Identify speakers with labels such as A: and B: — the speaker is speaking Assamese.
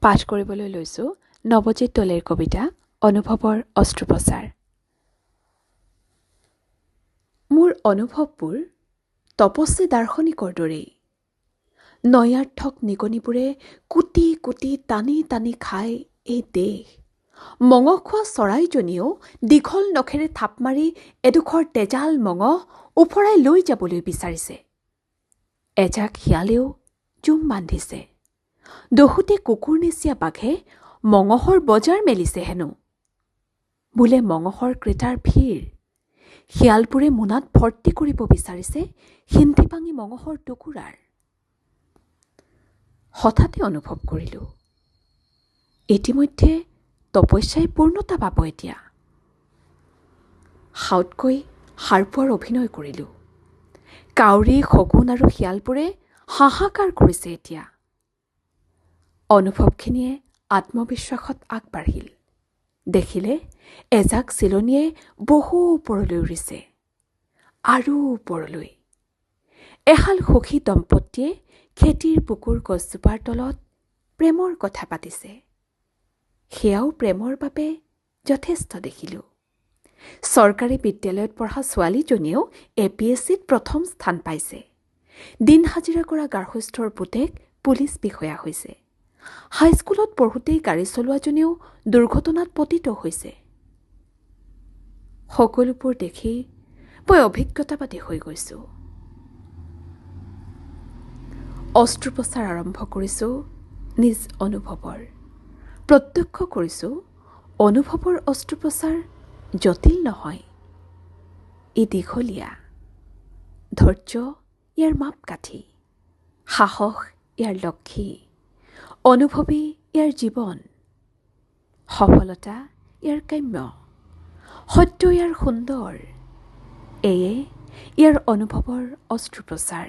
A: পাঠ কৰিবলৈ লৈছোঁ নৱজিৎ দলেৰ কবিতা অনুভৱৰ অস্ত্ৰোপচাৰ। মোৰ অনুভৱবোৰ তপস্বী দাৰ্শনিকৰ দৰেই। নয়াৰ্থক নিগনিবোৰে কুটি কুটি টানি টানি খায় এই দেশ। মঙহ খোৱা চৰাইজনীয়েও দীঘল নখেৰে থাপ মাৰি এডোখৰ তেজাল মঙহ ওফৰাই লৈ যাবলৈ বিচাৰিছে। এজাক শিয়ালেও জুম বান্ধিছে। দহোতে কুকুৰনেচীয়া বাঘে মঙহৰ বজাৰ মেলিছে হেনো। বোলে মঙহৰ ক্ৰেতাৰ ভিৰ। শিয়ালবোৰে মোনাত ভৰ্তি কৰিব বিচাৰিছে সিন্ধি ভাঙি মঙহৰ টুকুৰাৰ। হঠাতে অনুভৱ কৰিলোঁ, ইতিমধ্যে তপস্যাই পূৰ্ণতা পাব এতিয়া। সাউতকৈ সাৰ পোৱাৰ অভিনয় কৰিলোঁ। কাউৰী, শগুন আৰু শিয়ালবোৰে হাহাকাৰ কৰিছে এতিয়া। অনুভৱখিনিয়ে আত্মবিশ্বাসত আগবাঢ়িল। দেখিলে এজাক চিলনীয়ে বহু ওপৰলৈ উৰিছে, আৰু ওপৰলৈ। এহাল সুখী দম্পতীয়ে খেতিৰ বুকুৰ গছজোপাৰ তলত প্ৰেমৰ কথা পাতিছে। সেয়াও প্ৰেমৰ বাবে যথেষ্ট দেখিলোঁ। চৰকাৰী বিদ্যালয়ত পঢ়া ছোৱালীজনীয়েও APSCত প্ৰথম স্থান পাইছে। দিন হাজিৰা কৰা গাৰ্হস্থ্যৰ পুতেক পুলিচ বিষয়া হৈছে। হাইস্কুলত পঢ়োঁতেই গাড়ী চলোৱাজনেও দুৰ্ঘটনাত পতিত হৈছে। সকলোবোৰ দেখি মই অভিজ্ঞতাবাদী হৈ গৈছোঁ। অস্ত্ৰোপচাৰ আৰম্ভ কৰিছোঁ নিজ অনুভৱৰ। প্ৰত্যক্ষ কৰিছোঁ অনুভৱৰ অস্ত্ৰোপচাৰ জটিল নহয়, ই দীঘলীয়া। ধৈৰ্য ইয়াৰ মাপকাঠি, সাহস ইয়াৰ লক্ষী, অনুভৱেই ইয়াৰ জীৱন, সফলতা ইয়াৰ কাম্য, সত্য ইয়াৰ সুন্দৰ। এয়ে ইয়াৰ অনুভৱৰ অস্ত্ৰোপচাৰ।